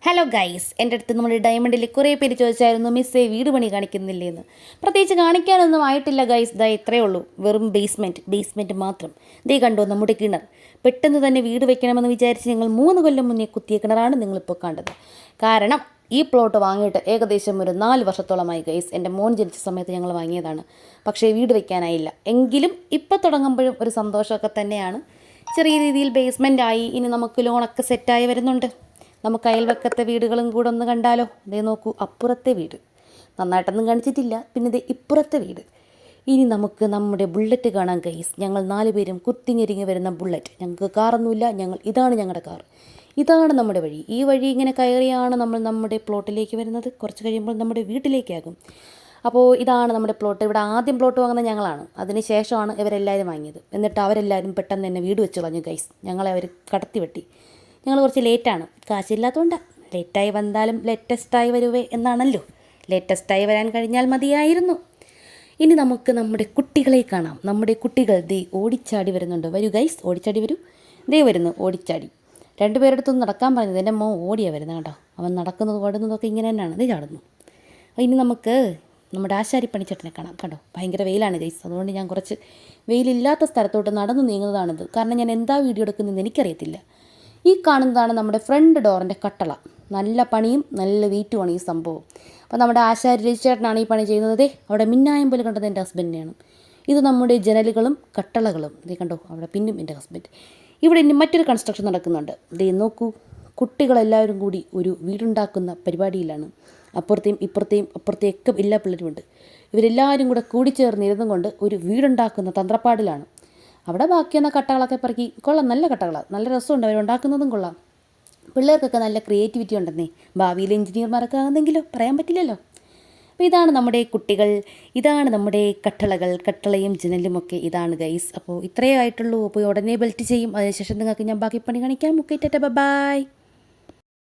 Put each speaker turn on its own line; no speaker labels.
Hello guys, എൻ്റെ അടുത്ത് നമ്മുടെ ഡയമണ്ടിൽ കുറേ പേര് ചോദിച്ചായിരുന്നു മിസ്സേ വീട് പണി കാണിക്കുന്നില്ലേ എന്ന്. പ്രത്യേകിച്ച് കാണിക്കാനൊന്നും ആയിട്ടില്ല ഗൈസ്. ദാ ഇത്രയേ ഉള്ളൂ, വെറും ബേസ്മെൻറ്റ് മാത്രം. ദേ കണ്ടോ നമ്മുടെ കിണർ. പെട്ടെന്ന് തന്നെ വീട് വെക്കണമെന്ന് വിചാരിച്ച് ഞങ്ങൾ 3 കൊല്ലം മുന്നേ കുത്തിയ കിണറാണ് നിങ്ങളിപ്പോൾ കണ്ടത്. കാരണം ഈ പ്ലോട്ട് വാങ്ങിയിട്ട് ഏകദേശം ഒരു 4 വർഷത്തോളമായി ഗൈസ്. എൻ്റെ മോൻ ജനിച്ച സമയത്ത് ഞങ്ങൾ വാങ്ങിയതാണ്. പക്ഷേ വീട് വയ്ക്കാനായില്ല. എങ്കിലും ഇപ്പോൾ തുടങ്ങുമ്പോഴും ഒരു സന്തോഷമൊക്കെ തന്നെയാണ്. ചെറിയ രീതിയിൽ ബേസ്മെൻ്റ് ആയി. ഇനി നമുക്ക് ലോണൊക്കെ സെറ്റായി വരുന്നുണ്ട്. നമുക്ക് അയൽവക്കത്തെ വീടുകളും കൂടെ ഒന്ന് കണ്ടാലോ? അതേ നോക്കൂ, അപ്പുറത്തെ വീട് നന്നായിട്ടൊന്നും കാണിച്ചിട്ടില്ല. പിന്നെ ഇത് ഇപ്പുറത്തെ വീട്. ഇനി നമുക്ക് നമ്മുടെ ബുള്ളറ്റ് കാണാൻ ഗൈസ്. ഞങ്ങൾ 4 പേരും കുത്തിഞ്ഞെരിങ്ങി വരുന്ന ബുള്ളറ്റ്. ഞങ്ങൾക്ക് കാറൊന്നുമില്ല. ഇതാണ് ഞങ്ങളുടെ കാർ. ഇതാണ് നമ്മുടെ വഴി. ഈ വഴി ഇങ്ങനെ കയറിയാണ് നമ്മൾ നമ്മുടെ പ്ലോട്ടിലേക്ക് വരുന്നത്. കുറച്ച് കഴിയുമ്പോൾ നമ്മുടെ വീട്ടിലേക്കാകും. അപ്പോൾ ഇതാണ് നമ്മുടെ പ്ലോട്ട്. ഇവിടെ ആദ്യം പ്ലോട്ട് വാങ്ങുന്നത് ഞങ്ങളാണ്. അതിന് ശേഷമാണ് ഇവരെല്ലാവരും വാങ്ങിയത്. എന്നിട്ട് അവരെല്ലാവരും പെട്ടെന്ന് തന്നെ വീട് വെച്ച് കളഞ്ഞു ഗൈസ്. ഞങ്ങളെ അവർ കടത്തി വെട്ടി. ഞങ്ങൾ കുറച്ച് ലേറ്റാണ്, കാശില്ലാത്തതുകൊണ്ടാണ്. ലേറ്റായി വന്നാലും ലേറ്റസ്റ്റായി വരുവേ എന്നാണല്ലോ. ലേറ്റസ്റ്റായി വരാൻ കഴിഞ്ഞാൽ മതിയായിരുന്നു. ഇനി നമുക്ക് നമ്മുടെ കുട്ടികളെ കാണാം. നമ്മുടെ കുട്ടികൾ ദേ ഓടിച്ചാടി വരുന്നുണ്ട്. വരൂ ഗൈസ്, ഓടിച്ചാടി വരൂ. ദേ വരുന്നു ഓടിച്ചാടി. 2 പേരെടുത്തൊന്ന് നടക്കാൻ പറഞ്ഞത്. എൻ്റെ മോൻ ഓടിയാണ് വരുന്നത് കേട്ടോ. അവൻ നടക്കുന്നത് ഓടുന്നതൊക്കെ ഇങ്ങനെ തന്നെയാണ്. ഇത് ചാടുന്നു. ഇനി നമുക്ക് നമ്മുടെ ആശാരിപ്പണിച്ചേട്ടനെ കാണാം. കണ്ടോ, ഭയങ്കര വെയിലാണ് ഗൈസ്. അതുകൊണ്ട് ഞാൻ കുറച്ച് വെയിലില്ലാത്ത സ്ഥലത്തോട്ട് നടന്നു നീങ്ങുന്നതാണിത്. കാരണം ഞാൻ എന്താ വീഡിയോ എടുക്കുന്നതെന്ന് എനിക്കറിയത്തില്ല. ഈ കാണുന്നതാണ് നമ്മുടെ ഫ്രണ്ട് ഡോറിൻ്റെ കട്ടള. നല്ല പണിയും നല്ല വെയിറ്റുമാണ് ഈ സംഭവം. അപ്പോൾ നമ്മുടെ ആശാരി രജിച്ചേട്ടനാണ് ഈ പണി ചെയ്യുന്നത്. അവിടെ മിന്നായം പോലെ കണ്ടത് എൻ്റെ ഹസ്ബൻഡിനെയാണ്. ഇത് നമ്മുടെ ജനലുകളും കട്ടളകളും. ഇതേ കണ്ടോ, അവിടെ പിന്നും എൻ്റെ ഹസ്ബൻഡ്. ഇവിടെ ഇനി മറ്റൊരു കൺസ്ട്രക്ഷൻ നടക്കുന്നുണ്ട്. ഇതേ നോക്കൂ, കുട്ടികളെല്ലാവരും കൂടി ഒരു വീടുണ്ടാക്കുന്ന പരിപാടിയിലാണ്. അപ്പുറത്തെയും ഇപ്പുറത്തെയും അപ്പുറത്തെയൊക്കെ എല്ലാ പിള്ളേരുമുണ്ട്. ഇവരെല്ലാവരും കൂടെ കൂടിച്ചേർന്നിരുന്നും കൊണ്ട് ഒരു വീടുണ്ടാക്കുന്ന തന്ത്രപ്പാടിലാണ്. അവിടെ ബാക്കിയെന്ന കട്ടകളൊക്കെ പറക്കി കൊള്ളാം. നല്ല കട്ടകളാണ്, നല്ല രസമുണ്ട്. അവരുണ്ടാക്കുന്നതും കൊള്ളാം. പിള്ളേർക്കൊക്കെ നല്ല ക്രിയേറ്റിവിറ്റി ഉണ്ടെന്നേ. ഭാവിയിൽ എഞ്ചിനീയർമാരൊക്കെ ആകുന്നെങ്കിലോ പറയാൻ പറ്റില്ലല്ലോ. അപ്പോൾ ഇതാണ് നമ്മുടെ കുട്ടികൾ, ഇതാണ് നമ്മുടെ കട്ടളയും ജനലുമൊക്കെ ഇതാണ് ഗൈസ്. അപ്പോൾ ഇത്രയേ ആയിട്ടുള്ളൂ. അപ്പോൾ ഉടനെ ബെൽറ്റ് ചെയ്യും. അതിനുശേഷം നിങ്ങൾക്ക് ഞാൻ ബാക്കി പണി കാണിക്കാം. മുക്കൈറ്റ ബൈ.